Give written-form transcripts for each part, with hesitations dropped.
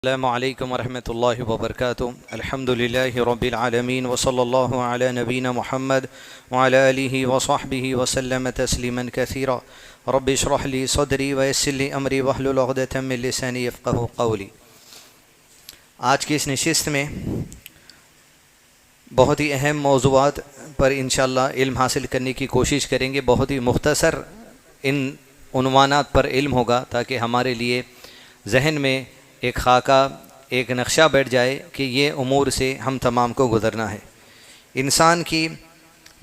अस्सलामुअलैकुम वरहमतुल्लाहि वबरकातुहू। अल्हम्दुलिल्लाहि रब्बिल आलमीन व सल्लल्लाहु अला नबीना मुहम्मद व अला आलिहि व सहबिहि व सल्लम तस्लीमन कसीरा। रब्बि इश्रह ली सदरी व यस्सिर ली अमरी वहलुल उक़दतम मिन लिसानी यफ़क़हू क़ौली। आज की इस नशिस्त में बहुत ही अहम मौज़ूआत पर इंशाअल्लाह इल्म हासिल करने की कोशिश करेंगे। बहुत ही मुख्तसर इन उन्वानात पर इल्म होगा ताकि हमारे लिए जहन में एक खाका, एक नक्शा बैठ जाए कि ये उमूर से हम तमाम को गुज़रना है। इंसान की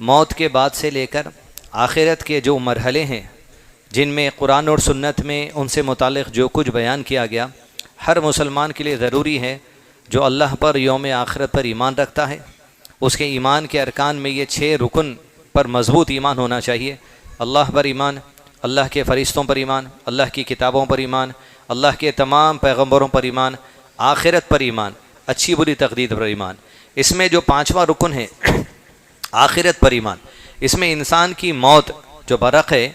मौत के बाद से लेकर आखिरत के जो मरहले हैं जिनमें कुरान और सुन्नत में उनसे मुतालिक़ जो कुछ बयान किया गया, हर मुसलमान के लिए ज़रूरी है जो अल्लाह पर यौम आखिरत पर ईमान रखता है, उसके ईमान के अरकान में ये 6 रुकन पर मज़बूत ईमान होना चाहिए। अल्लाह पर ईमान, अल्लाह के फ़रिश्तों पर ईमान, अल्लाह की किताबों पर ईमान, अल्लाह के तमाम पैगम्बरों पर ईमान, आखिरत पर ईमान, अच्छी बुरी तकदीर पर ईमान। इसमें जो 5वां रुकन है आखिरत पर ईमान, इसमें इंसान की मौत जो बरक़ है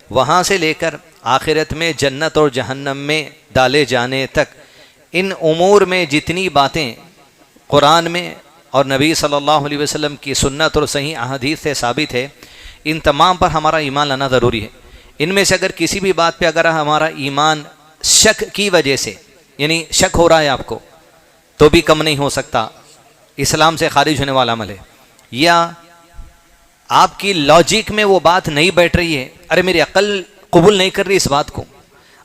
वहाँ से लेकर आखिरत में जन्नत और जहन्नम में डाले जाने तक, इन उमूर में जितनी बातें कुरान में और नबी सल्लल्लाहु अलैहि वसल्लम की सुन्नत और सही अहादीस से साबित है, इन तमाम पर हमारा ईमान लाना ज़रूरी है। इनमें से अगर किसी भी बात पे अगर हमारा ईमान शक की वजह से, यानी शक हो रहा है आपको, तो भी कम नहीं हो सकता, इस्लाम से खारिज होने वाला अमल है। या आपकी लॉजिक में वो बात नहीं बैठ रही है, अरे मेरी अक्ल कबूल नहीं कर रही इस बात को,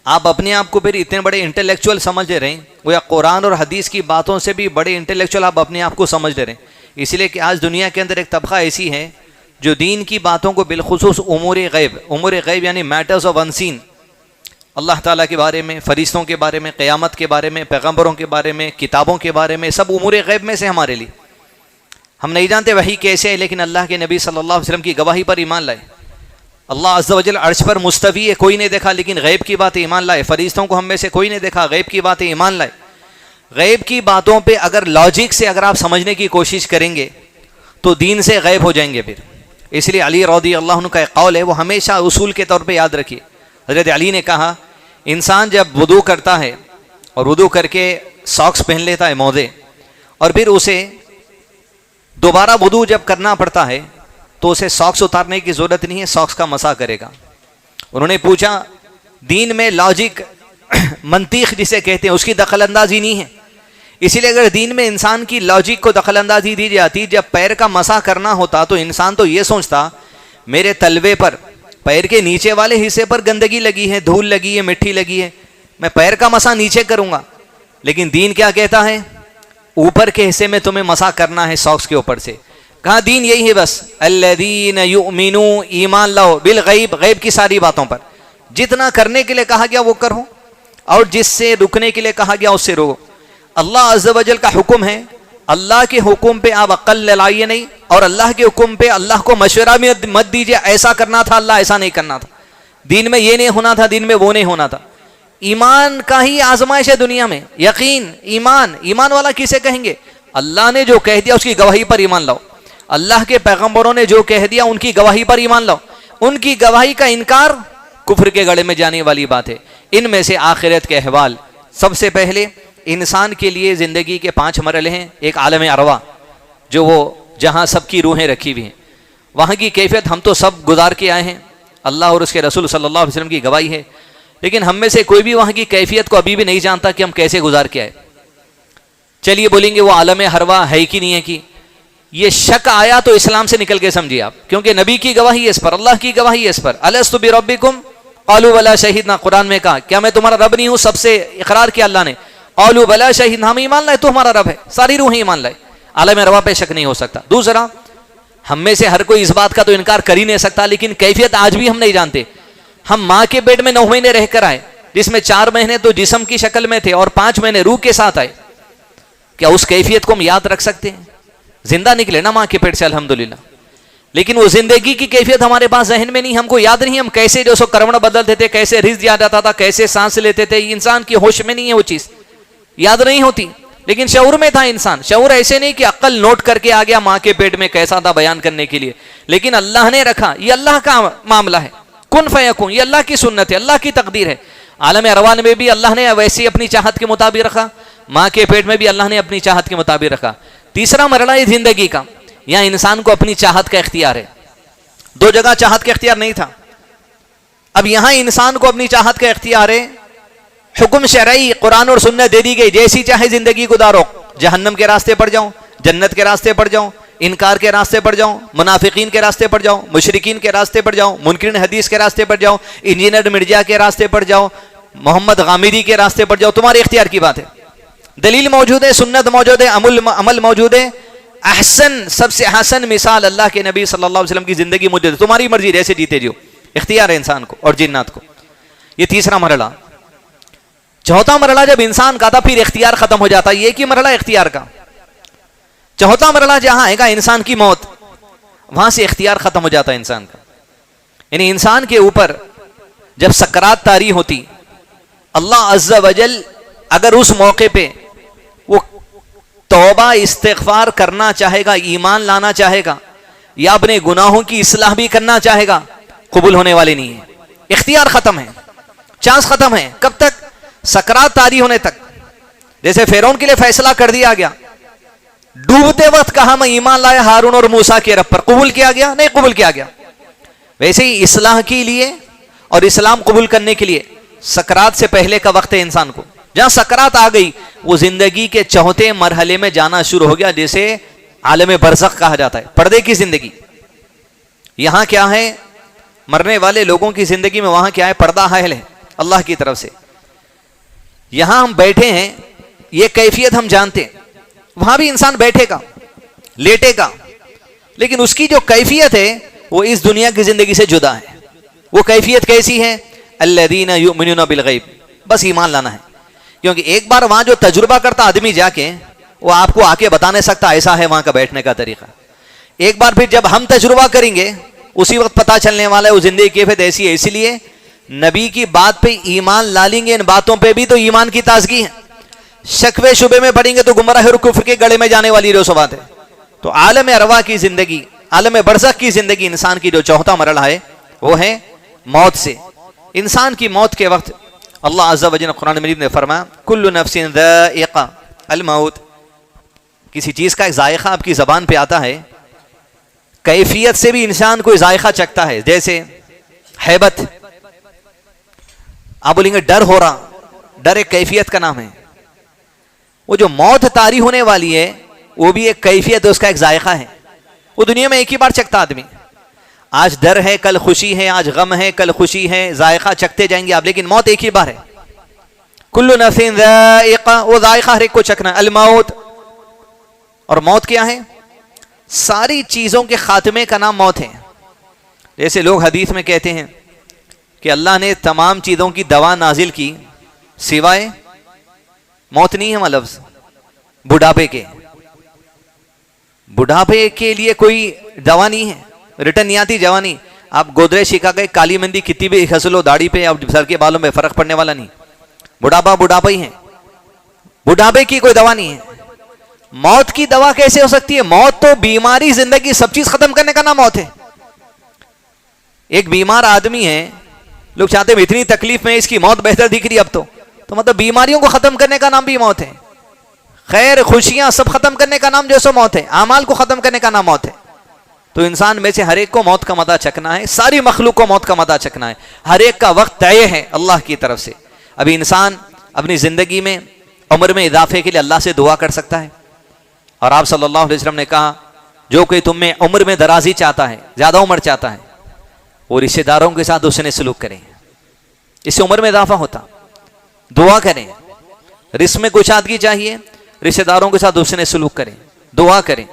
आप अपने आप को फिर इतने बड़े इंटेलेक्चुअल समझ रहे हैं, वो या कुरान और हदीस की बातों से भी बड़े इंटेलेक्चुअल आप अपने आप को समझ रहे हैं। इसलिए कि आज दुनिया के अंदर एक तबका ऐसी है जो दीन की बातों को बिलखुसूस उमूर गैब यानी मैटर्स ऑफ अनसीन, अल्लाह ताला के बारे में, फरिश्तों के बारे में, क़यामत के बारे में, पैगम्बरों के बारे में, किताबों के बारे में, सब उमूर गैब में से हमारे लिए हम नहीं जानते वही कैसे है, लेकिन अल्लाह के नबी सल्लल्लाहु अलैहि वसल्लम की गवाही पर ईमान लाए। अल्लाह अज़्ज़ व जल अर्श पर मुस्तवी है, कोई नहीं देखा, लेकिन गैब की बातें ईमान लाए। फरिश्तों को हम में से कोई नहीं देखा, गैब की बातें ईमान लाए। गैब की बातों पर अगर लॉजिक से अगर आप समझने की कोशिश करेंगे तो दीन से गैब हो जाएंगे फिर। इसलिए अली रज़ी अल्लाह अन्हु का एक कौल है, वो हमेशा उसूल के तौर पर याद रखिए। हज़रत अली ने कहा, इंसान जब वुदू करता है और वुदू करके सॉक्स पहन लेता है मोज़े, और फिर उसे दोबारा वुदू जब करना पड़ता है तो उसे सॉक्स उतारने की ज़रूरत नहीं है, सॉक्स का मसा करेगा। उन्होंने पूछा, दीन में लॉजिक मंतीख जिसे कहते हैं उसकी दखलंदाजी नहीं है, इसीलिए अगर दीन में इंसान की लॉजिक को दखलंदाजी दी जाती, जब पैर का मसा करना होता तो इंसान तो ये सोचता मेरे तलवे पर, पैर के नीचे वाले हिस्से पर गंदगी लगी है, धूल लगी है, मिट्टी लगी है, मैं पैर का मसा नीचे करूंगा। लेकिन दीन क्या कहता है, ऊपर के हिस्से में तुम्हें मसा करना है सॉक्स के ऊपर से। कहा दीन यही है बस, अल्लज़ीन युमिनू, ईमान लाओ, बिल गैब, गैब की सारी बातों पर। जितना करने के लिए कहा गया वो करो, और जिससे रुकने के लिए कहा गया उससे रोको। अल्लाह अज़्ज़ व जल का हुक्म है, अल्लाह के हुक्म पे आप अक्ल लड़ाइए नहीं, और अल्लाह के हुक्म पे अल्लाह को मशवरा भी मत दीजिए, ऐसा करना था अल्लाह, ऐसा नहीं करना था, दीन में ये नहीं होना था, दीन में वो नहीं होना था। ईमान का ही आजमाइश है दुनिया में, यकीन, ईमान। ईमान वाला किसे कहेंगे, अल्लाह ने जो कह दिया उसकी गवाही पर ईमान लाओ, अल्लाह के पैगम्बरों ने जो कह दिया उनकी गवाही पर ईमान लाओ। उनकी गवाही का इनकार कुफ्र के गले में जाने वाली बात है। इनमें से आखिरत के अहवाल, सबसे पहले इंसान के लिए ज़िंदगी के 5 मरहले हैं। एक आलम अरवा, जो वो जहाँ सबकी रूहें रखी हुई हैं, वहाँ की कैफियत हम तो सब गुजार के आए हैं, अल्लाह और उसके रसूल सल्लल्लाहु अलैहि वसल्लम की गवाही है, लेकिन हम में से कोई भी वहाँ की कैफियत को अभी भी नहीं जानता कि हम कैसे गुजार के आए। चलिए बोलेंगे वो आलम हरवा है कि नहीं है कि, ये शक आया तो इस्लाम से निकल के समझिए आप, क्योंकि नबी की गवाही है इस पर, अल्लाह की गवाही है इस पर। अलस्तु बिरब्बिकुम क़ालू बला शहीदना, कुरान में कहा क्या मैं तुम्हारा रब नहीं हूँ, सबसे इकरार किया अल्लाह ने। क़ालू बला शहीदना, हम ईमान लाए तो हमारा रब है, सारी रूहें ईमान लाए। आलम अरवा पे शक नहीं हो सकता। दूसरा, हम में से हर कोई इस बात का तो इनकार कर ही नहीं सकता, लेकिन कैफियत आज भी हम नहीं जानते। हम माँ के पेट में 9 महीने रहकर आए, जिसमें 4 महीने तो जिस्म की शक्ल में थे और 5 महीने रूह के साथ आए। क्या उस कैफियत को हम याद रख सकते हैं? जिंदा निकले ना माँ के पेट से अल्हम्दुलिल्लाह, लेकिन वो जिंदगी की कैफियत हमारे पास जहन में नहीं, हमको याद नहीं, हम कैसे जो सो करवड़ बदलते थे, कैसे रिज़्क़ आ जाता था, कैसे सांस लेते थे, इंसान की होश में नहीं है, वो चीज़ याद नहीं होती, लेकिन शऊर में था इंसान। शऊर ऐसे नहीं कि अक्ल नोट करके आ गया माँ के पेट में कैसा था बयान करने के लिए, लेकिन अल्लाह ने रखा, ये अल्लाह का मामला है, कुन फयकुन, ये अल्लाह की सुन्नत है, अल्लाह की तकदीर है। आलम अरवान में भी अल्लाह ने वैसे अपनी चाहत के मुताबिक रखा। माँ के पेट में भी अल्लाह ने अपनी चाहत के मुताबिक रखा। तीसरा मरला है जिंदगी का, यहाँ इंसान को अपनी चाहत का इख्तियार है। दो जगह चाहत का इख्तियार नहीं था, अब यहां इंसान को अपनी चाहत का इख्तियार है। हुक्म शरई कुरान और सुन्नत दे दी गई, जैसी चाहे जिंदगी गुजारो, जहन्नम के रास्ते पर जाओ, जन्नत के रास्ते पर जाओ, इनकार के रास्ते पर जाओ, मुनाफिकीन के रास्ते पर जाओ, मुशरिकीन के रास्ते पर जाओ, मुनकिरीन हदीस के रास्ते पर जाओ, इंजीनियर मिर्जा के रास्ते पर जाओ, मोहम्मद गामिदी के रास्ते पर जाओ, तुम्हारे इख्तियार की बात है। दलील मौजूद है, सुन्नत मौजूद है, अमल मौजूद है। अहसन, सबसे हसन मिसाल अल्लाह के नबी सल्लल्लाहु अलैहि वसल्लम की जिंदगी मौजूद है। तुम्हारी मर्जी, जैसे जीते जियो, इख्तियार है इंसान को और जिन्नात को। ये तीसरा मरला। चौथा मरला जब इंसान का था फिर इख्तियार खत्म हो जाता है। ये कि मरला इख्तियार का। चौथा मरला जहां आएगा इंसान की मौत, वहां से इख्तियार खत्म हो जाता है इंसान का। यानी इंसान के ऊपर जब सकरात तारी होती, अल्लाह अज़्ज़ा वजल अगर उस मौके पे वो तौबा इस्तिग़फ़ार करना चाहेगा, ईमान लाना चाहेगा या अपने गुनाहों की इस्लाह भी करना चाहेगा, कबूल होने वाले नहीं है। इख्तियार खत्म है, चांस खत्म है। कब तक? सकरात तारी होने तक। जैसे फिरौन के लिए फैसला कर दिया गया, डूबते वक्त कहा मैं ईमान लाया हारून और मूसा के रब पर, कबूल किया गया? नहीं कबूल किया गया। वैसे ही इस्लाह के लिए और इस्लाम कबूल करने के लिए सकरात से पहले का वक्त है इंसान को। जहां सकरात आ गई, वो जिंदगी के चौथे मरहले में जाना शुरू हो गया, जैसे आलम बरज़ख कहा जाता है, पर्दे की जिंदगी। यहां क्या है? मरने वाले लोगों की जिंदगी में वहां क्या है? पर्दा हायल है अल्लाह की तरफ से। यहां हम बैठे हैं, ये कैफियत हम जानते हैं। वहां भी इंसान बैठेगा, लेटेगा, लेकिन उसकी जो कैफियत है वो इस दुनिया की जिंदगी से जुदा है। वो कैफियत कैसी है? अल्लज़ीना युमिनूना बिल गैब, बस ईमान लाना है। क्योंकि एक बार वहां जो तजुर्बा करता आदमी जाके, वो आपको आके बता नहीं सकता ऐसा है वहां का बैठने का तरीका। एक बार फिर जब हम तजुर्बा करेंगे, उसी वक्त पता चलने वाला है वो जिंदगी कैफियत ऐसी है। इसलिए नबी की बात पे ईमान ला लेंगे, इन बातों पे भी तो ईमान की ताजगी है। शक व शुबे में पड़ेंगे तो गुमराह और कुफ्र के गले में जाने वाली रोसो बात है। तो आलम अरवा की जिंदगी, आलम बरज़ख की जिंदगी, इंसान की जो चौथा मरला है वो है मौत से। इंसान की मौत के वक्त अल्लाह अज़्ज़ा वजल कुरान मजीद ने फरमाया, कुल्लु नफ्सिन ज़ाइक़ा अल मौत। किसी चीज का एक जायका आपकी जबान पे आता है, कैफियत से भी इंसान कोई जायका चखता है। जैसे हैबत, आप बोलेंगे डर हो रहा, डर एक कैफियत का नाम है। वो जो मौत तारी होने वाली है वो भी एक कैफियत है, उसका एक जायका है। वो दुनिया में एक ही बार चखता आदमी। आज डर है, कल खुशी है, आज गम है, कल खुशी है, जायका चखते जाएंगे आप, लेकिन मौत एक ही बार है। कुल्लु नफ्सिन ज़ाइक़ा, वो जायका हर एक को चखना। अल मौत, और मौत क्या है? सारी चीजों के खात्मे का नाम मौत है। जैसे लोग हदीस में कहते हैं कि अल्लाह ने तमाम चीजों की दवा नाजिल की सिवाय मौत नहीं है। वहां लफ्ज बुढ़ापे के, बुढ़ापे के लिए कोई दवा नहीं है, रिटर्न नहीं आती जवानी। आप गोदरेज शिका गए, काली मंदी कितनी भी खस लो दाढ़ी पे और सर के बालों में, फर्क पड़ने वाला नहीं। बुढ़ापा बुढ़ापा ही है, बुढ़ापे की कोई दवा नहीं है। मौत की दवा कैसे हो सकती है? मौत तो बीमारी, जिंदगी, सब चीज खत्म करने का नाम मौत है। एक बीमार आदमी है, लोग चाहते हैं इतनी तकलीफ में इसकी मौत बेहतर दिख रही अब तो मतलब बीमारियों को खत्म करने का नाम भी मौत है। खैर खुशियां सब खत्म करने का नाम जैसो मौत है, आमाल को खत्म करने का नाम मौत है। तो इंसान में से हर एक को मौत का मजा चखना है, सारी मखलूक को मौत का मजा चखना है। हर एक का वक्त तय है अल्लाह की तरफ से। अभी इंसान अपनी जिंदगी में उम्र में इजाफे के लिए अल्लाह से दुआ कर सकता है। और आप सल्लल्लाहु अलैहि वसल्लम ने कहा, जो कोई तुम में उम्र में दराजी चाहता है, ज्यादा उम्र चाहता है, वो रिश्तेदारों के साथ उसने सलूक करें, इससे उम्र में इजाफा होता। दुआ करें, रिस्क में कुशादगी चाहिए, रिश्तेदारों के साथ उसने सलूक करें, दुआ करें।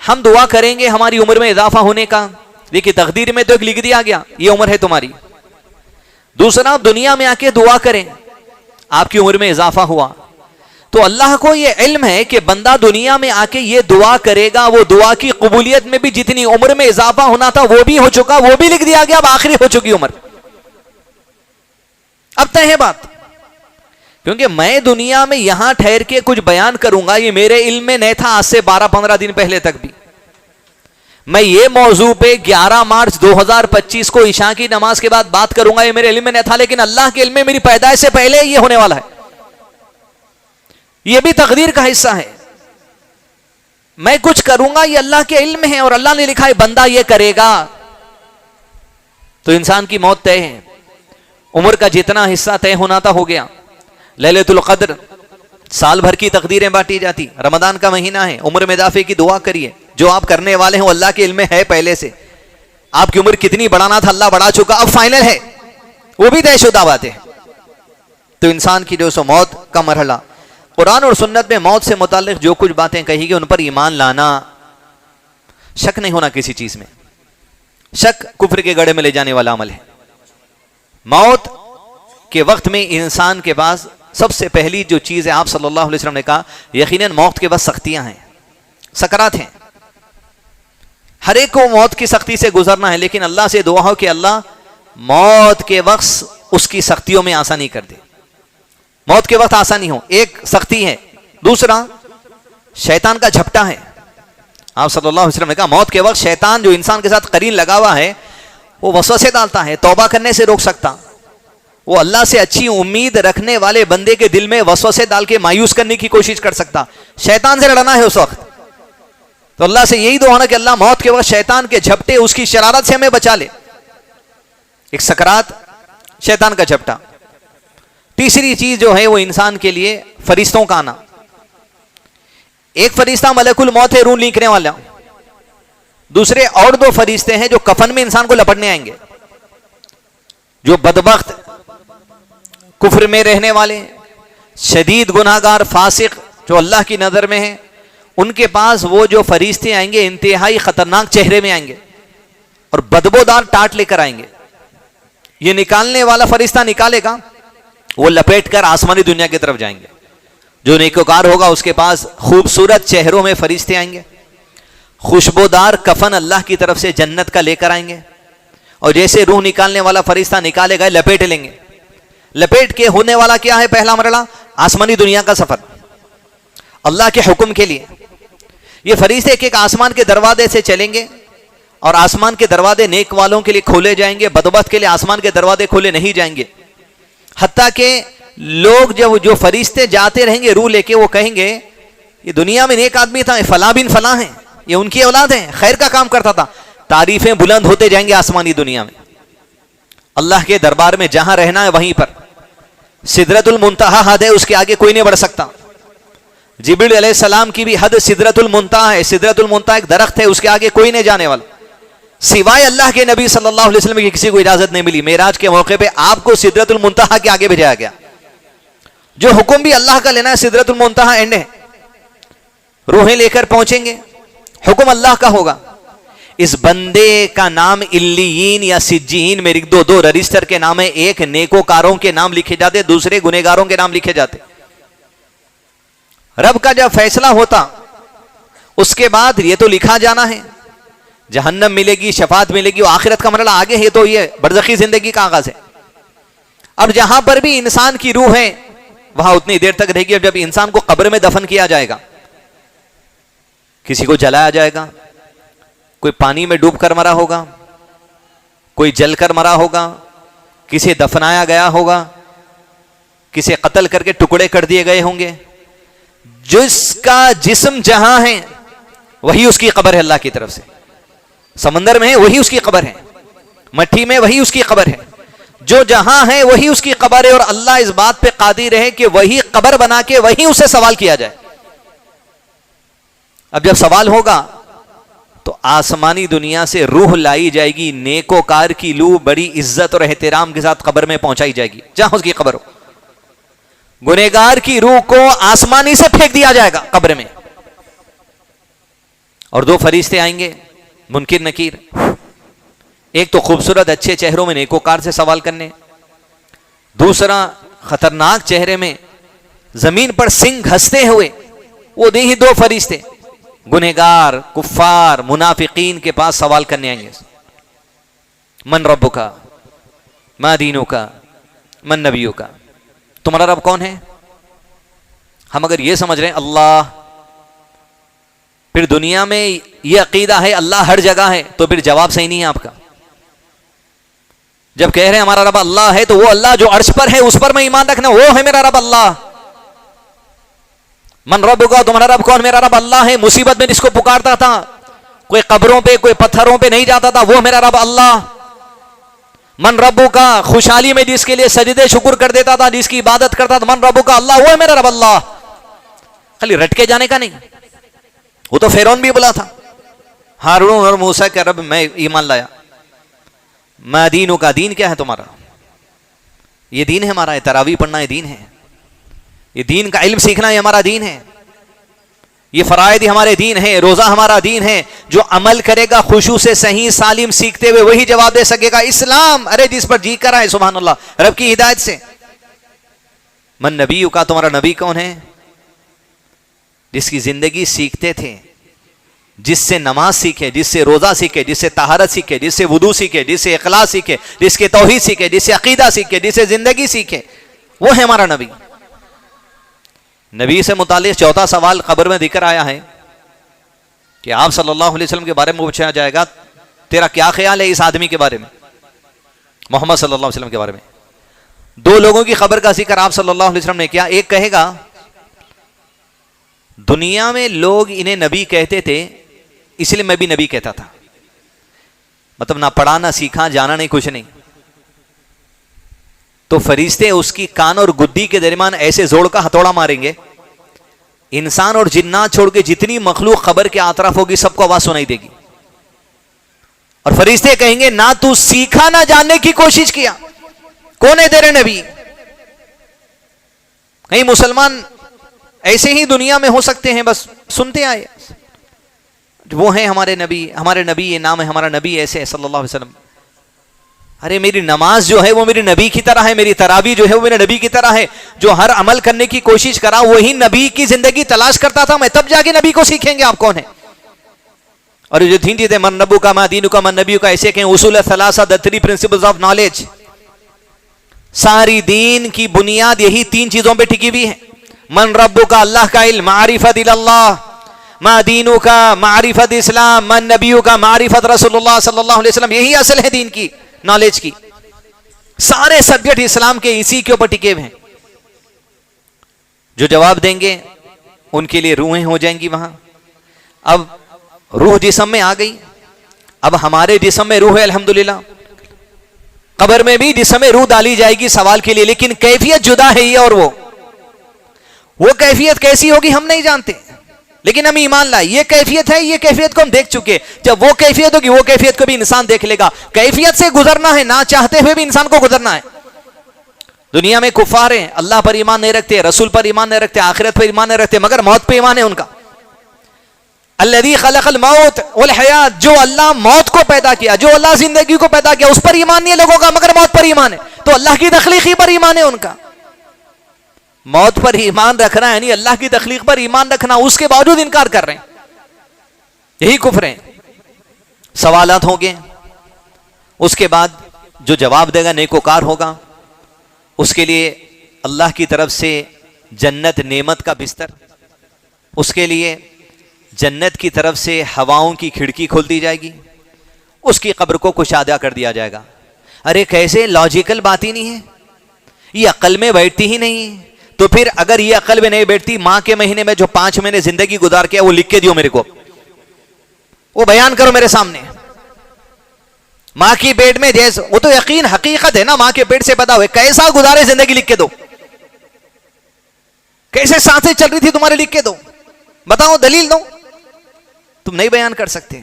हम दुआ करेंगे हमारी उम्र में इजाफा होने का। देखिए तकदीर में तो एक लिख दिया गया, ये उम्र है तुम्हारी। दूसरा, दुनिया में आके दुआ करें, आपकी उम्र में इजाफा हुआ तो अल्लाह को ये इल्म है कि बंदा दुनिया में आके ये दुआ करेगा, वो दुआ की कबूलियत में भी जितनी उम्र में इजाफा होना था वो भी हो चुका, वो भी लिख दिया गया, अब आखिरी हो चुकी उम्र। अब तय है बात, क्योंकि मैं दुनिया में यहां ठहर के कुछ बयान करूंगा, ये मेरे इल्म में नहीं था आज से 12-15 दिन पहले तक भी। मैं ये मौजू पे 11 मार्च 2025 को ईशा की नमाज के बाद बात करूंगा, ये मेरे इल्म में नहीं था, लेकिन अल्लाह के इल्म में मेरी पैदाइश से पहले ये होने वाला है। यह भी तकदीर का हिस्सा है। मैं कुछ करूंगा ये अल्लाह के इल्म है और अल्लाह ने लिखा है बंदा ये करेगा, तो इंसान की मौत तय है। उम्र का जितना हिस्सा तय होना था हो गया। लैलतुल क़द्र साल भर की तकदीरें बांटी जाती, रमजान का महीना है, उम्र में इजाफे की दुआ करिए। जो आप करने वाले हो अल्लाह के इल्म में है पहले से। आपकी उम्र कितनी बढ़ाना था अल्लाह बढ़ा चुका, अब फाइनल है, वो भी तयशुदा बात है। तो इंसान की जो सो मौत का मरहला, कुरान और सुन्नत में मौत से मुताल्लिक जो कुछ बातें कही गई उन पर ईमान लाना, शक नहीं होना किसी चीज में। शक कुफ्र के गड़े में ले जाने वाला अमल है। मौत के वक्त में इंसान के पास सबसे पहली जो चीज है, आप सल्लल्लाहु अलैहि वसल्लम ने कहा, यकीनन मौत के पास सख्तियां हैं, सकरात हैं। हर एक को मौत की सख्ती से गुजरना है, लेकिन अल्लाह से दुआ हो कि अल्लाह मौत के वक्त उसकी सख्तियों में आसानी कर दे। मौत के वक्त आसानी हो, एक सख्ती है। दूसरा शैतान का झपटा है। आप सल्लल्लाहु अलैहि वसल्लम ने कहा मौत के वक्त शैतान जो इंसान के साथ करीन लगा हुआ है वो वसवसे डालता है, तौबा करने से रोक सकता। वो अल्लाह से अच्छी उम्मीद रखने वाले बंदे के दिल में वसवसे डाल के मायूस करने की कोशिश कर सकता। शैतान से लड़ना है उस वक्त, तो अल्लाह से यही दुआ ना कि अल्लाह मौत के वक्त शैतान के झपटे, उसकी शरारत से हमें बचा ले। एक सकरात, शैतान का झपटा। तीसरी चीज जो है वो इंसान के लिए फरिश्तों का आना। एक फरिश्ता मलकुल मौत है, रूह लीकने वाला। दूसरे और दो फरिश्ते हैं जो कफन में इंसान को लपटने आएंगे। जो बदबख्त, कुफ्र में रहने वाले, शदीद गुनाहगार, फासिक जो अल्लाह की नजर में है, उनके पास वो जो फरिश्ते आएंगे इंतहाई खतरनाक चेहरे में आएंगे और बदबूदार टाट लेकर आएंगे। ये निकालने वाला फरिश्ता निकालेगा, वो लपेट कर आसमानी दुनिया की तरफ जाएंगे। जो नेकोकार होगा उसके पास खूबसूरत चेहरों में फरिश्ते आएंगे, खुशबूदार कफन अल्लाह की तरफ से जन्नत का लेकर आएंगे। और जैसे रूह निकालने वाला फरिश्ता निकालेगा, लपेट लेंगे। लपेट के होने वाला क्या है? पहला मरला आसमानी दुनिया का सफर, अल्लाह के हुक्म के लिए। ये फरिश्ते एक एक आसमान के दरवाजे से चलेंगे और आसमान के दरवाजे नेक वालों के लिए खोले जाएंगे, बदबख्त के लिए आसमान के दरवाजे खोले नहीं जाएंगे। हत्ता के लोग जब जो फरिश्ते जाते रहेंगे रूह लेके, वो कहेंगे ये दुनिया में नेक आदमी था, फला बिन फला है, ये उनकी औलाद है, खैर का काम करता था। तारीफें बुलंद होते जाएंगे आसमानी दुनिया में। अल्लाह के दरबार में जहां रहना है वहीं पर सिदरतुल मुंतहा हद है, उसके आगे कोई नहीं बढ़ सकता। जिब्रील अलैहिस्सलाम की भी हद सिदरतुल मुंतहा है। सिदरतुल मुंतहा एक दरख्त है, उसके आगे कोई नहीं जाने वाला। सिवाय अल्लाह के नबी सल्लल्लाहु अलैहि वसल्लम की किसी को इजाजत नहीं मिली। मेराज के मौके पे आपको सिदरतुल मुंतहा के आगे भेजाया गया। जो हुक्म भी अल्लाह का लेना है, सिदरतुल मुंतहा एंड है। रूहें लेकर पहुंचेंगे, हुक्म अल्लाह का होगा। इस बंदे का नाम इल्लीयीन या सिज्जीन में दो रजिस्टर के नाम है। एक नेकोकारों के नाम लिखे जाते, दूसरे गुनेगारों के नाम लिखे जाते। रब का जब फैसला होता उसके बाद ये तो लिखा जाना है, जहन्नम मिलेगी, शफात मिलेगी, वो आखिरत का मरला आगे है, तो ये बरज़खी जिंदगी का आगाज है। अब जहां पर भी इंसान की रूह है वहां उतनी देर तक रहेगी जब इंसान को कब्र में दफन किया जाएगा। किसी को जलाया जाएगा, कोई पानी में डूब कर मरा होगा, कोई जलकर मरा होगा, किसे दफनाया गया होगा, किसे कत्ल करके टुकड़े कर दिए गए होंगे। जिसका जिस्म जहां है वही उसकी कब्र है अल्लाह की तरफ से। समंदर में है वही उसकी कब्र है, मट्टी में वही उसकी कब्र है। जो जहां है वही उसकी कब्र है और अल्लाह इस बात पे कादिर है कि वही कब्र बना के वही उससे सवाल किया जाए। अब जब सवाल होगा तो आसमानी दुनिया से रूह लाई जाएगी, नेकोकार की रूह बड़ी इज्जत और एहतराम के साथ कब्र में पहुंचाई जाएगी जहां उसकी कब्र हो। गुनेगार की रूह को आसमानी से फेंक दिया जाएगा कब्र में। और दो फरिश्ते आएंगे, मुनकिर नकीर। एक तो खूबसूरत अच्छे चेहरों में नेकोकार से सवाल करने, दूसरा खतरनाक चेहरे में जमीन पर सिंग घसते हुए वो ही दो फरिश्ते गुनहगार, कुफ्फार, मुनाफिकीन के पास सवाल करने आएंगे। मन रब्बुका, मा दीनुका, मन नबियुका, तुम्हारा रब कौन है? हम अगर ये समझ रहे हैं अल्लाह, फिर दुनिया में ये अकीदा है अल्लाह हर जगह है, तो फिर जवाब सही नहीं है आपका। जब कह रहे हैं हमारा रब अल्लाह है, तो वो अल्लाह जो अर्श पर है उस पर मैं ईमान रखना, वो है मेरा रब अल्लाह। मन रब्बुका, तुम्हारा रब कौन? मेरा रब अल्लाह है। मुसीबत में जिसको पुकारता था, कोई कब्रों पे कोई पत्थरों पे नहीं जाता था, वो मेरा रब अल्लाह। मन रब्बुका, खुशहाली में जिसके लिए सजदे शुक्र कर देता था, जिसकी इबादत करता था, मन रब्बुका अल्लाह, वो है मेरा रब अल्लाह। खाली रटके जाने का नहीं। वो तो फिरौन भी बोला था, हारून और मूसा के रब मैं ईमान लाया। मैं दीनों का, दीन क्या है तुम्हारा? ये दीन है हमारा, तरावी पढ़ना ये दीन है, ये दीन का इल्म सीखना ये हमारा दीन है, ये फराइद हमारे दीन है, रोजा हमारा दीन है। जो अमल करेगा खुशू से सही सालिम सीखते हुए वही जवाब दे सकेगा इस्लाम। अरे जिस पर जी कर रहा है सुभान अल्लाह, रब की हिदायत से। मन नबी का, तुम्हारा नबी कौन है? जिसकी जिंदगी सीखते थे, जिससे नमाज सीखे, जिससे रोजा सीखे, जिससे तहारत सीखे, जिससे वुदू सीखे, जिससे इखलास सीखे, जिसके तौहीद सीखे, जिससे अकीदा सीखे, जिससे जिंदगी सीखे, वो है हमारा नबी। नबी से मुतालिक चौथा सवाल कब्र में जिक्र आया है कि आप सल्लल्लाहु अलैहि वसल्लम के बारे में पूछा जाएगा, तेरा क्या ख्याल है इस आदमी के बारे में, मोहम्मद सल्लल्लाहु अलैहि वसल्लम के बारे में। दो लोगों की खबर का जिक्र आप सल्लल्लाहु अलैहि वसल्लम ने किया। एक कहेगा, दुनिया में लोग इन्हें नबी कहते थे इसलिए मैं भी नबी कहता था। मतलब ना पढ़ा ना सीखा, जाना नहीं, कुछ नहीं। तो फरिश्ते उसकी कान और गुद्दी के दरमियान ऐसे जोड़ का हथौड़ा मारेंगे, इंसान और जिन्नात छोड़ के जितनी मखलूक खबर के आतराफ होगी सबको आवाज सुनाई देगी। और फरिश्ते कहेंगे, ना तू सीखा ना जानने की कोशिश किया, कौन है तेरे नबी? कहीं मुसलमान ऐसे ही दुनिया में हो सकते हैं, बस सुनते आए, वो है हमारे नबी, ये नाम है हमारा नबी ऐसे सल्लल्लाहु अलैहि वसल्लम। अरे मेरी नमाज जो है वो मेरी नबी की तरह है, मेरी तरावी जो है वो मेरे नबी की तरह है। जो हर अमल करने की कोशिश करा वही नबी की जिंदगी तलाश करता था मैं, तब जाके नबी को सीखेंगे आप कौन है। और जो तीन चीजें, मन नबू का, दीनू का, मन नबी का, ऐसे कहें उसूल सलासा, the three principles of knowledge. सारी दीन की बुनियाद यही तीन चीजों पर टिकी हुई है। मन रब्बू का, अल्लाह का इल्म, मारिफत इल्लल्लाह, मा दीनू का, मारिफत इस्लाम, मन नबियों का, मारिफत रसूलुल्लाह सल्लल्लाहु अलैहि वसल्लम। यही असल है दीन की, नॉलेज की। सारे सब्जेक्ट इस्लाम के इसी के ऊपर टिके हुए हैं। जो जवाब देंगे उनके लिए रूहें हो जाएंगी वहां। अब रूह जिस्म में आ गई, अब हमारे जिस्म में रूह है अल्हम्दुलिल्लाह। कब्र में भी जिस्म में रूह डाली जाएगी सवाल के लिए, लेकिन कैफियत जुदा है ये और वो कैफियत कैसी होगी हम नहीं जानते, लेकिन हम ईमान लाए ये कैफियत है, ये कैफियत को हम देख चुके। जब वो कैफियत होगी वो कैफियत को भी इंसान देख लेगा। कैफियत से गुजरना है, ना चाहते हुए भी इंसान को गुजरना है। दुनिया में कुफार हैं, अल्लाह पर ईमान नहीं रखते, रसूल पर ईमान नहीं रखते, आखिरत पर ईमान नहीं रखते, मगर मौत पर ईमान है उनका। अल्लज़ी खलक़ल मौत वल हयात, जो अल्लाह मौत को पैदा किया, जो अल्लाह जिंदगी को पैदा किया, उस पर ईमान नहीं है लोगों का, मगर मौत पर ईमान है। तो अल्लाह की तख्लीक़ी पर ईमान है उनका। मौत पर ईमान रखना यानी अल्लाह की तख्लीक पर ईमान रखना, उसके बावजूद इनकार कर रहे हैं, यही कुफ्र है। सवालात होंगे, उसके बाद जो जवाब देगा नेकोकार होगा, उसके लिए अल्लाह की तरफ से जन्नत नेमत का बिस्तर, उसके लिए जन्नत की तरफ से हवाओं की खिड़की खोल दी जाएगी, उसकी कब्र को कुशादा कर दिया जाएगा। अरे कैसे लॉजिकल बात ही नहीं है, ये अक्ल में बैठती ही नहीं है। तो फिर अगर ये अकल में नहीं बैठती, मां के महीने में जो 5 महीने जिंदगी गुजार किया वो लिख के दियो मेरे को, वो बयान करो मेरे सामने। मां की पेट में जैसे, वो तो यकीन हकीकत है ना, मां के पेट से पता हुए कैसा गुजारे जिंदगी लिख के दो, कैसे सांसें चल रही थी तुम्हारे, लिख के दो, बताओ, दलील दो। तुम नहीं बयान कर सकते।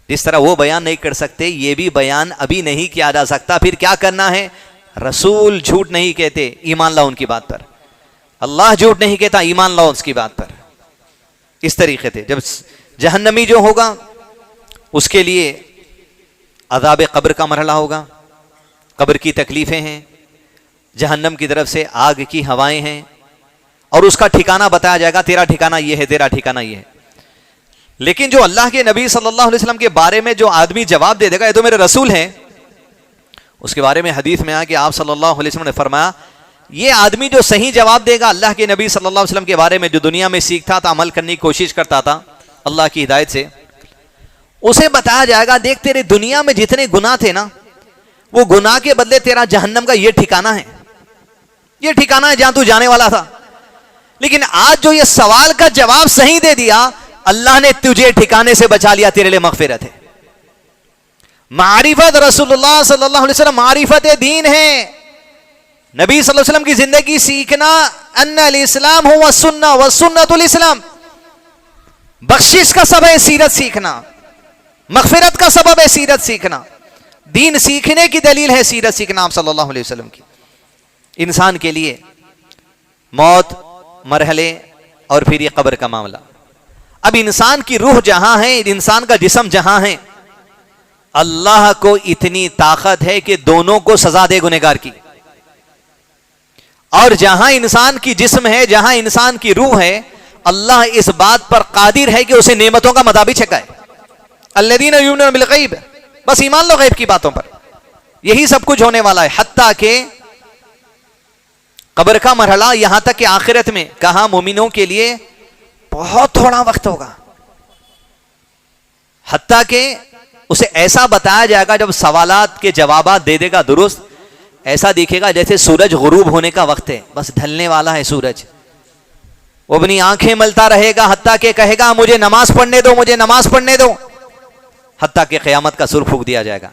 जिस तरह वो बयान नहीं कर सकते, ये भी बयान अभी नहीं किया जा सकता। फिर क्या करना है? रसूल झूठ नहीं कहते, ईमान लाओ उनकी बात पर। अल्लाह झूठ नहीं कहता, ईमान लाओ उसकी बात पर। इस तरीके से जब जहन्नमी जो होगा उसके लिए अज़ाब कब्र का मरहला होगा, कब्र की तकलीफें हैं, जहन्नम की तरफ से आग की हवाएं हैं, और उसका ठिकाना बताया जाएगा, तेरा ठिकाना ये है, तेरा ठिकाना ये है। लेकिन जो अल्लाह के नबी सल्लल्लाहु अलैहि वसल्लम के बारे में जो आदमी जवाब दे देगा ये तो मेरे रसूल हैं, उसके बारे में हदीस में आया कि आप सल्लल्लाहु अलैहि वसल्लम ने फरमाया, ये आदमी जो सही जवाब देगा अल्लाह के नबी सल्लल्लाहु अलैहि वसल्लम के बारे में, जो दुनिया में सीखता था, अमल करने की कोशिश करता था अल्लाह की हिदायत से, उसे बताया जाएगा, देख तेरे दुनिया में जितने गुनाह थे ना, वो गुनाह के बदले तेरा जहन्नम का ये ठिकाना है, ये ठिकाना है जहां तू जाने वाला था। लेकिन आज जो ये सवाल का जवाब सही दे दिया, अल्लाह ने तुझे ठिकाने से बचा लिया, तेरे लिए मगफिरत है। मारिफत रसूलुल्लाह सल्लल्लाहु अलैहि वसल्लम मारिफत दीन है। नबी सल्लल्लाहु अलैहि वसल्लम की जिंदगी सीखना, अन्नल इस्लाम हुवा सुन्ना व सुन्नतुल इस्लाम, बख्शिश का सबब है सीरत सीखना, मगफिरत का सबब है सीरत सीखना, दीन सीखने की दलील है सीरत सीखना आप सल्लल्लाहु अलैहि वसल्लम की। इंसान के लिए मौत, मरहले और फिर ये कब्र का मामला। अब इंसान की रूह जहां है, इंसान का जिस्म जहां है, अल्लाह को इतनी ताकत है कि दोनों को सजा दे गुनहगार की। और जहां इंसान की जिस्म है, जहां इंसान की रूह है, अल्लाह इस बात पर कादिर है कि उसे नेमतों का मदा भी छकाए। अल्लज़ीना युमिनूना बिल गैब, बस ईमान लो गैब की बातों पर, यही सब कुछ होने वाला है। हत्ता के कब्र का मरहला, यहां तक कि आखिरत में कहा मोमिनों के लिए बहुत थोड़ा वक्त होगा। हत्ता के उसे ऐसा बताया जाएगा, जब सवालात के जवाबात दे देगा दुरुस्त, ऐसा दिखेगा जैसे सूरज गुरूब होने का वक्त है, बस ढलने वाला है सूरज। वो अपनी आंखें मलता रहेगा, हत्ता के कहेगा मुझे नमाज पढ़ने दो, मुझे नमाज पढ़ने दो, हत्ता के क़यामत का सुर फूंक दिया जाएगा।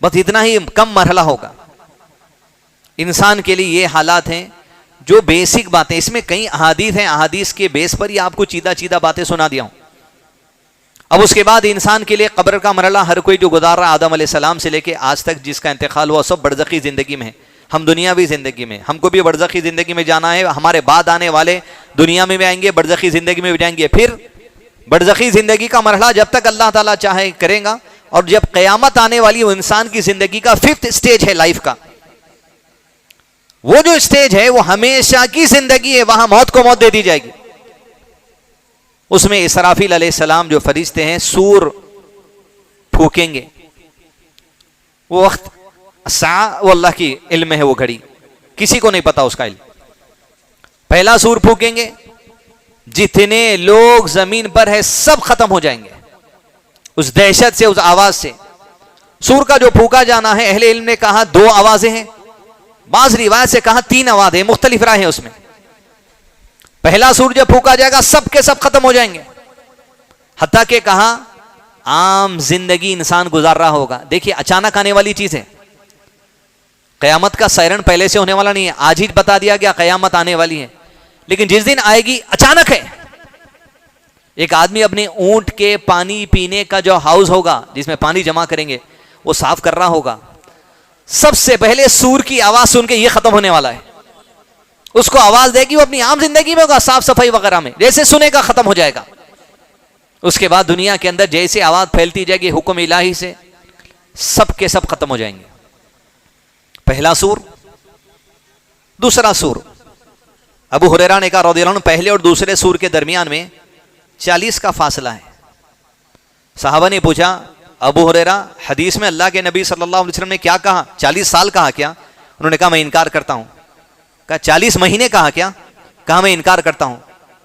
बस इतना ही कम मरहला होगा। इंसान के लिए ये हालात हैं, जो बेसिक बातें, इसमें कई अहादीस हैं, अहादीस के बेस पर ही आपको चीदा चीदा बातें सुना दिया हूं। अब उसके बाद इंसान के लिए कब्र का मरहला हर कोई जो गुजार रहा, आदम अलैहिस्सलाम से लेके आज तक जिसका इंतकाल हुआ, सब बरज़खी जिंदगी में है। हम दुनियावी जिंदगी में, हमको भी बरज़खी जिंदगी में जाना है, हमारे बाद आने वाले दुनिया में भी आएंगे, बरज़खी जिंदगी में भी जाएंगे। फिर बरज़खी जिंदगी का मरहला जब तक अल्लाह ताला चाहे करेगा, और जब क़यामत आने वाली वो इंसान की जिंदगी का 5th स्टेज है लाइफ का। वो जो स्टेज है वो हमेशा की जिंदगी है, वहां मौत को मौत दे दी जाएगी। उसमें इसराफील अलैहिस्सलाम जो फरिश्ते हैं, सूर फूकेंगे। वो वक्त वो अल्लाह की इल्म है, वो घड़ी किसी को नहीं पता उसका इल्म। पहला सूर फूकेंगे, जितने लोग जमीन पर है सब खत्म हो जाएंगे उस दहशत से, उस आवाज से। सूर का जो फूका जाना है, अहले इल्म ने कहा 2 आवाजें हैं, बाज़ रिवायत से कहा 3 आवाजें, मुख्तलिफ राय है उसमें। पहला सूर जब फूका जाएगा सब के सब खत्म हो जाएंगे। हत्ता के कहा आम जिंदगी इंसान गुजार रहा होगा। देखिए अचानक आने वाली चीज है, कयामत का सायरन पहले से होने वाला नहीं है, आज ही बता दिया गया कयामत आने वाली है, लेकिन जिस दिन आएगी अचानक है। एक आदमी अपने ऊंट के पानी पीने का जो हाउस होगा, जिसमें पानी जमा करेंगे, वो साफ कर रहा होगा, सबसे पहले सूर की आवाज सुन के ये खत्म होने वाला है। उसको आवाज देगी, वो अपनी आम जिंदगी में होगा, साफ सफाई वगैरह में, जैसे सुनेगा खत्म हो जाएगा। उसके बाद दुनिया के अंदर जैसे आवाज फैलती जाएगी हुक्म इलाही से, सब के सब खत्म हो जाएंगे। पहला सूर, दूसरा सूर। अबू हुरैरा ने कहा रज़ियल्लाहु अन्हु, पहले और दूसरे सूर के दरमियान में 40 का फासला है। साहबा ने पूछा अबू हुरैरा, हदीस में अल्लाह के नबी सल्लल्लाहु अलैहि वसल्लम ने क्या कहा, 40 साल कहा क्या? उन्होंने कहा मैं इनकार करता हूं। कहा 40 महीने कहा क्या? कहा मैं इनकार करता हूं।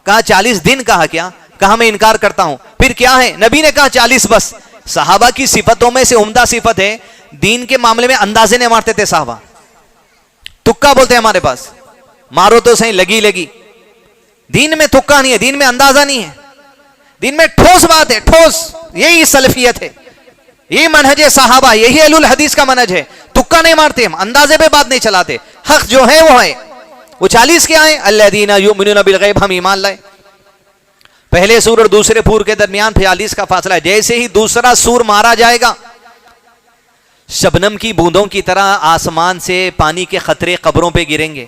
कहा 40 दिन कहा क्या? कहा मैं इनकार करता हूं। फिर क्या है? नबी ने कहा 40 बस। साहबा की सिफतों में से उम्दा सिफत है, दीन के मामले में अंदाजे नहीं मारते थे साहबा, तुक्का बोलते हैं हमारे पास, मारो तो सही लगी लगी। दीन में तुक्का नहीं है, दीन में अंदाजा नहीं है, दीन में ठोस बात है, ठोस। यही सलफियत है, यही मनहज है साहबा, यही अहलुल हदीस का मनहज है। तुक्का नहीं मारते हम, अंदाजे पे बात नहीं चलाते, हक जो है वो है। वो 40 क्या है? अल्लज़ीना युमिनूना बिल गैब, हम ईमान लाए। पहले सूर और दूसरे सूर के दरमियान 40 का फासला है। जैसे ही दूसरा सूर मारा जाएगा, शबनम की बूंदों की तरह आसमान से पानी के खतरे कब्रों पे गिरेंगे।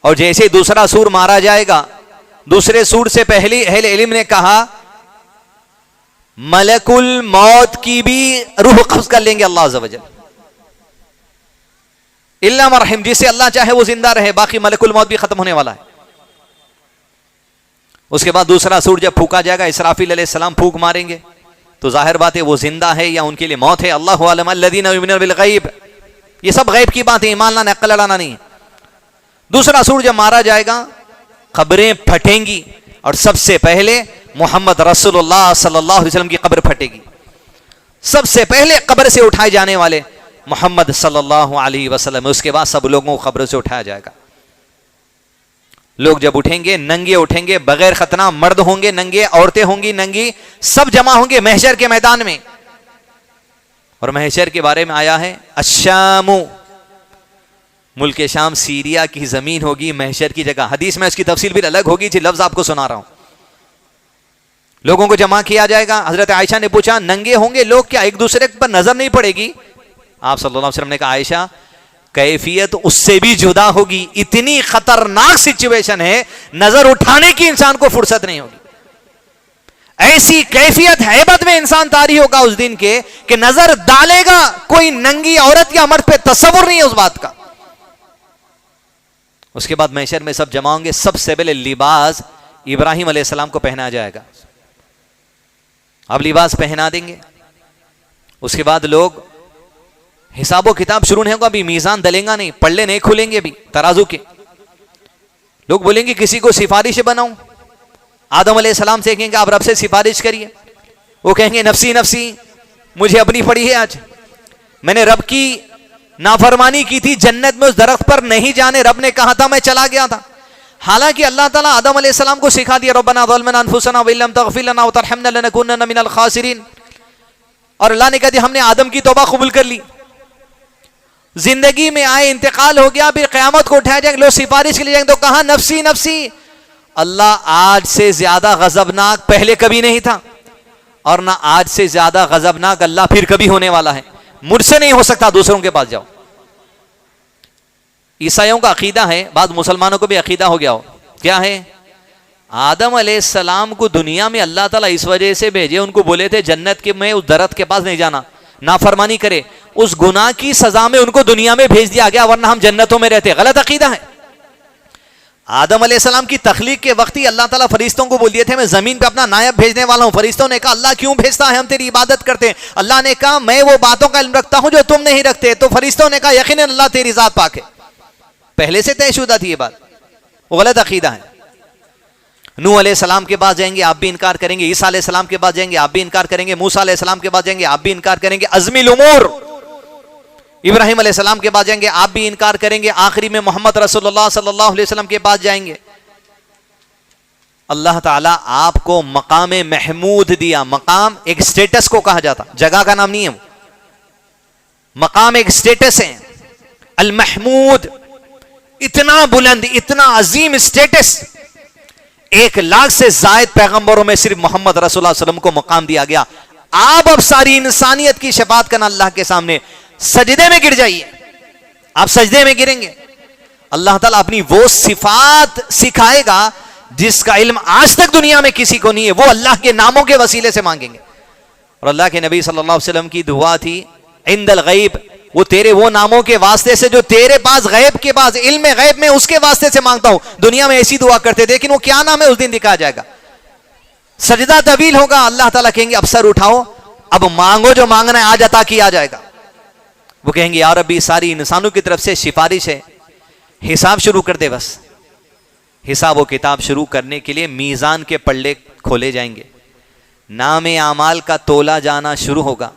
और जैसे ही दूसरा सूर मारा जाएगा, दूसरे सूर से पहले अहले इल्म ने कहा मलकुल मौत की भी रूह कब्ज कर लेंगे अल्लाह अज़्ज़ वजल, इल्ला मरहिम, जिसे अल्लाह चाहे वो जिंदा रहे, बाकी मलकुल मौत भी खत्म होने वाला है। उसके बाद दूसरा सूर जब फूका जाएगा, इसराफील अलैहिस्सलाम फूक मारेंगे, तो जाहिर बात है वो जिंदा है या उनके लिए मौत है। अल्लाहु अलम अल्लज़ीना युमिनूना बिल गैब, ये सब गैब की बात है, ईमान लाना अक्ल लड़ाना नहीं है। दूसरा सूर जब मारा जाएगा, कब्रें फटेंगी और सबसे पहले मोहम्मद रसूलुल्लाह सल्लल्लाहु अलैहि वसल्लम की कब्र फटेगी। सबसे पहले कब्र से उठाए जाने वाले मोहम्मद सल्लल्लाहु अलैहि वसल्लम, उसके बाद सब लोगों को कब्र से उठाया जाएगा। लोग जब उठेंगे नंगे उठेंगे, बगैर खतना, मर्द होंगे नंगे, औरतें होंगी नंगी, सब जमा होंगे महशर के मैदान में। और महशर के बारे में आया है अश्शामु, मुल्क शाम सीरिया की जमीन होगी महशर की जगह। हदीस में इसकी तफसील भी अलग होगी, जी लफ्ज आपको सुना रहा हूं। लोगों को जमा किया जाएगा। हजरत आयशा ने पूछा नंगे होंगे लोग क्या, एक दूसरे पर नजर नहीं पड़ेगी? आप सल्लल्लाहु अलैहि वसल्लम ने कहा आयशा कैफियत उससे भी जुदा होगी, इतनी खतरनाक सिचुएशन है, नजर उठाने की इंसान को फुर्सत नहीं होगी। ऐसी कैफियत हैबत में इंसान तारी होगा उस दिन के कि नजर डालेगा कोई नंगी औरत या मर्द पे तस्वुर नहीं है उस बात का। उसके बाद महशर में सब जमा होंगे। सबसे पहले लिबास इब्राहिम अलैहिस्सलाम को पहनाया जाएगा। अब लिबास पहना देंगे, उसके बाद लोग हिसाबो किताब शुरू नहीं होगा। अभी मीजान दलेगा नहीं, पल्ले नहीं खुलेंगे अभी तराजू के। लोग बोलेंगे किसी को सिफारिश बनाऊं, आदम अलैहिस्सलाम से कहेंगे आप रब से सिफारिश करिए, वो कहेंगे नफसी नफसी, मुझे अपनी पड़ी है, आज मैंने रब की नाफरमानी की थी, जन्नत में उस दरख्त पर नहीं जाने रब ने कहा था, मैं चला गया था। हालांकि अल्लाह ताला आदम अलैहिस्सलाम को सिखा दिया रब्बना ज़लमना अनफुसना व इल्लम तग़फिर लना व तरहमना लनकुनन्ना मिनल खासिरीन। और अल्लाह ने कहा दिया हमने आदम की तौबा कबूल कर ली, जिंदगी में आए, इंतकाल हो गया, फिर क़यामत को उठाया जाएंगे, लोग सिफारिश के लिए जाएंगे तो कहा नफसी नफसी। अल्लाह आज से ज्यादा गजबनाक पहले कभी नहीं था और ना आज से ज्यादा गजबनाक अल्लाह फिर कभी होने वाला है। मुझसे नहीं हो सकता, दूसरों के पास जाओ। ईसाइयों का अकीदा है, बाद मुसलमानों को भी अकीदा हो गया हो, क्या है? आदम अलैहिस्सलाम को दुनिया में अल्लाह ताला इस वजह से भेजे, उनको बोले थे जन्नत के में उस दरख्त के पास नहीं जाना, नाफरमानी करे, उस गुनाह की सजा में उनको दुनिया में भेज दिया गया, वरना हम जन्नतों में रहते। गलत अकीदा है। आदम अलैहिस्सलाम की तख्लीक के वक्त ही अल्लाह ताला फरिश्तों को बोल दिए थे मैं जमीन पे अपना नायब भेजने वाला हूं। फरिश्तों ने कहा अल्लाह क्यों भेजता है, हम तेरी इबादत करते हैं। अल्लाह ने कहा मैं वो बातों का इल्म रखता हूं जो तुम नहीं रखते। तो फरिश्तों ने कहा यकीनन अल्लाह तेरी जात पाक है। पहले से तयशुदा थी ये बात, वो गलत अकीदा है। नूह अलैहिस्सलाम के पास जाएंगे आप भी इनकार करेंगे, ईसा अलैहिस्सलाम के पास जाएंगे आप भी इनकार करेंगे, मूसा अलैहिस्सलाम के पास जाएंगे आप भी इनकार करेंगे, अज़मिल उमूर इब्राहिम अलैहिस्सलाम के पास जाएंगे आप भी इनकार करेंगे, आखिरी में मोहम्मद रसूलुल्लाह सल्लल्लाहु अलैहि वसल्लम के पास जाएंगे। अल्लाह ताला आपको मकाम महमूद दिया। मकाम एक स्टेटस को कहा जाता, जगह का नाम नहीं है, मकाम एक स्टेटस है। अल महमूद, इतना बुलंद, इतना अजीम स्टेटस, 1 लाख से जायद पैगंबरों में सिर्फ मोहम्मद रसूलुल्लाह सल्लल्लाहु अलैहि वसल्लम को मकाम दिया गया। आप अब सारी इंसानियत की शफाअत करना अल्लाह के सामने, सजदे में गिर जाइए। आप सजदे में गिरेंगे, अल्लाह ताला अपनी वो सिफात सिखाएगा जिसका इल्म आज तक दुनिया में किसी को नहीं है, वो अल्लाह के नामों के वसीले से मांगेंगे। और अल्लाह के नबी सल्लल्लाहु अलैहि वसल्लम की दुआ थी इंदल गैब, वो तेरे वो नामों के वास्ते से जो तेरे पास गैब के पास इल्म गैब में उसके वास्ते से मांगता हूं। दुनिया में ऐसी दुआ करते थे, लेकिन वो क्या नाम है उस दिन दिखाया जाएगा। सजदा तवील होगा, अल्लाह ताला कहेंगे अब सर उठाओ, अब मांगो जो मांगना है आज अता किया जाएगा। वो कहेंगे यार अभी सारी इंसानों की तरफ से सिफारिश है, हिसाब शुरू कर दे। बस हिसाब व किताब शुरू करने के लिए मीज़ान के पल्ले खोले जाएंगे, नामे आमाल का तोला जाना शुरू होगा।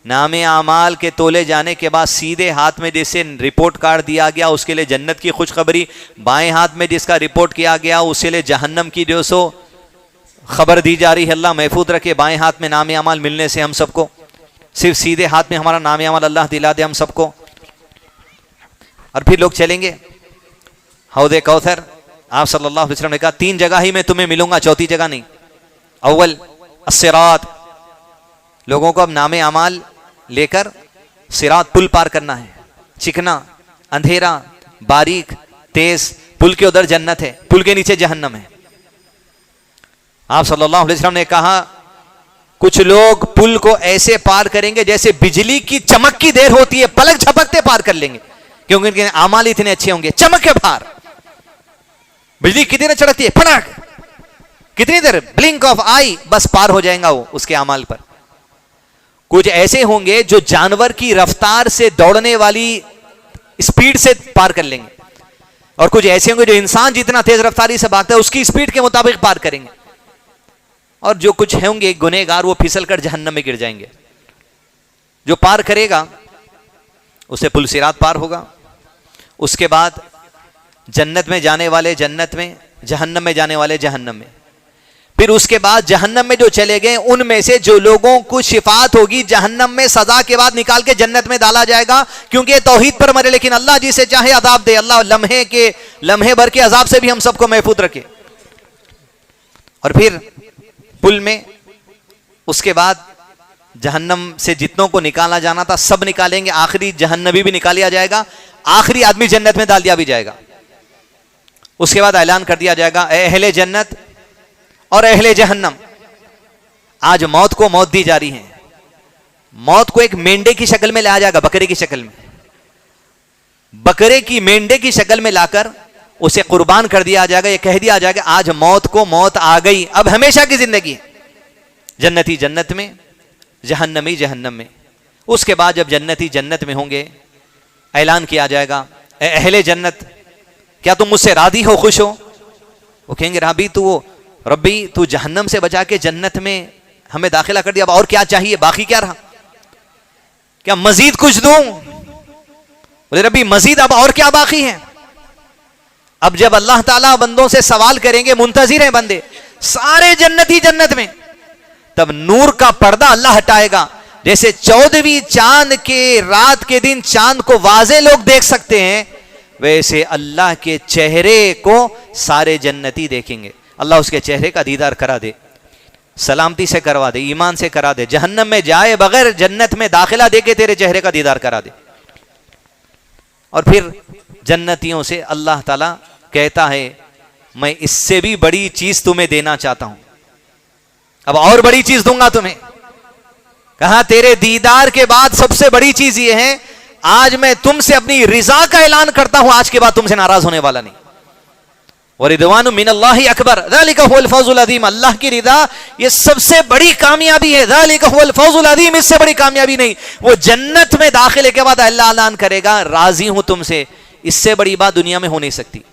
नामे आमाल के तोले जाने के बाद सीधे हाथ में जैसे रिपोर्ट कार्ड दिया गया उसके लिए जन्नत की खुशखबरी, बाएं हाथ में जिसका रिपोर्ट किया गया उसके लिए जहन्नम की जो सो खबर दी जा रही है। अल्लाह महफूज रखे बाएं हाथ में नामे आमाल मिलने से हम सबको, सिर्फ सीधे हाथ में हमारा नामे आमाल अल्लाह दिला दे हम सबको। और फिर लोग चलेंगे हौदे कौसर। आप सल्लल्लाहु अलैहि वसल्लम ने कहा 3 जगह ही मैं तुम्हें मिलूंगा, चौथी जगह नहीं। अव्वल अस्सिरात, लोगों को अब नामे अमाल लेकर सिरात पुल पार करना है। चिकना, अंधेरा, बारीक, तेज, पुल के उधर जन्नत है, पुल के नीचे जहन्नम है। आप सल्लल्लाहु अलैहि वसल्लम ने कहा कुछ लोग पुल को ऐसे पार करेंगे जैसे बिजली की चमक की देर होती है, पलक झपकते पार कर लेंगे, क्योंकि इनके अमाल इतने अच्छे होंगे। चमक के पार, बिजली कितनी देर चढ़ती है, फटाक, कितनी देर, ब्लिंक ऑफ आई, बस पार हो जाएगा वो उसके अमाल पर। कुछ ऐसे होंगे जो जानवर की रफ्तार से दौड़ने वाली स्पीड से पार कर लेंगे, और कुछ ऐसे होंगे जो इंसान जितना तेज रफ्तारी से भागता है उसकी स्पीड के मुताबिक पार करेंगे। और जो कुछ होंगे गुनहगार, वो फिसल कर जहन्नम में गिर जाएंगे। जो पार करेगा उसे पुल सिरात पार होगा। उसके बाद जन्नत में जाने वाले जन्नत में, जहन्नम में जाने वाले जहन्नम में। फिर उसके बाद जहन्नम में जो चले गए उनमें से जो लोगों को शिफात होगी जहन्नम में सजा के बाद निकाल के जन्नत में डाला जाएगा, क्योंकि ये तौहीद पर मरे। लेकिन अल्लाह जिसे चाहे अजाब दे, अल्लाह लम्हे भर के अजाब से भी हम सबको महफूज रखे। और फिर पुल में उसके बाद जहन्नम से जितनों को निकाला जाना था सब निकालेंगे, आखिरी जहन्नमी भी निकाल लिया जाएगा, आखिरी आदमी जन्नत में डाल दिया भी जाएगा। उसके बाद ऐलान कर दिया जाएगा, ए अहले जन्नत और अहले जहन्नम, आज मौत को मौत दी जा रही है। मौत को एक मेंढे की शक्ल में लाया जाएगा, बकरे की शक्ल में, बकरे की मेंढे की शक्ल में लाकर उसे कुर्बान कर दिया जाएगा। यह कह दिया जाएगा आज मौत को मौत आ गई, अब हमेशा की जिंदगी है। जन्नती जन्नत में, जहन्नमी जहन्नम में। उसके बाद जब जन्नती जन्नत में होंगे ऐलान किया जाएगा, ए अहले जन्नत क्या तुम मुझसे राजी हो, खुश हो? वो कहेंगे रब्बी तू जहन्नम से बचा के जन्नत में हमें दाखिला कर दिया, अब और क्या चाहिए, बाकी क्या रहा, क्या मजीद कुछ दूं? बोले रब्बी मजीद अब और क्या बाकी है? अब जब अल्लाह ताला बंदों से सवाल करेंगे, मुंतजिर हैं बंदे सारे जन्नती जन्नत में, तब नूर का पर्दा अल्लाह हटाएगा। जैसे 14वीं चांद के रात के दिन चांद को वाज़े लोग देख सकते हैं, वैसे अल्लाह के चेहरे को सारे जन्नती देखेंगे। अल्लाह उसके चेहरे का दीदार करा दे, सलामती से करवा दे, ईमान से करा दे, जहन्नम में जाए बगैर जन्नत में दाखिला देके तेरे चेहरे का दीदार करा दे। और फिर जन्नतियों से अल्लाह ताला कहता है, मैं इससे भी बड़ी चीज तुम्हें देना चाहता हूं, अब और बड़ी चीज दूंगा तुम्हें। कहा तेरे दीदार के बाद सबसे बड़ी चीज यह है, आज मैं तुमसे अपनी रिजा का ऐलान करता हूं, आज के बाद तुमसे नाराज होने वाला नहीं। वरिदवानु मिनल्लाहि अकबर ज़ालिका हुवल फौज़ुल अज़ीम, अल्लाह की रिदा ये सबसे बड़ी कामयाबी है। ज़ालिका हुवल फौज़ुल अज़ीम, इससे बड़ी कामयाबी नहीं। वो जन्नत में दाखिले के बाद अल्लाह ऐलान करेगा, राजी हूं तुमसे, इससे बड़ी बात दुनिया में हो नहीं सकती।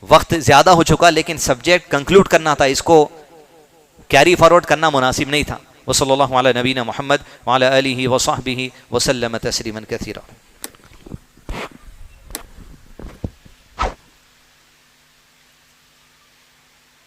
वक्त ज्यादा हो चुका, लेकिन सब्जेक्ट कंक्लूड करना था, इसको कैरी फॉरवर्ड करना मुनासिब नहीं था। वसल्लल्लाहु अला नबीना मुहम्मद व अला आलिहि व सहबिहि व सल्लम तस्लीमन कसीरा।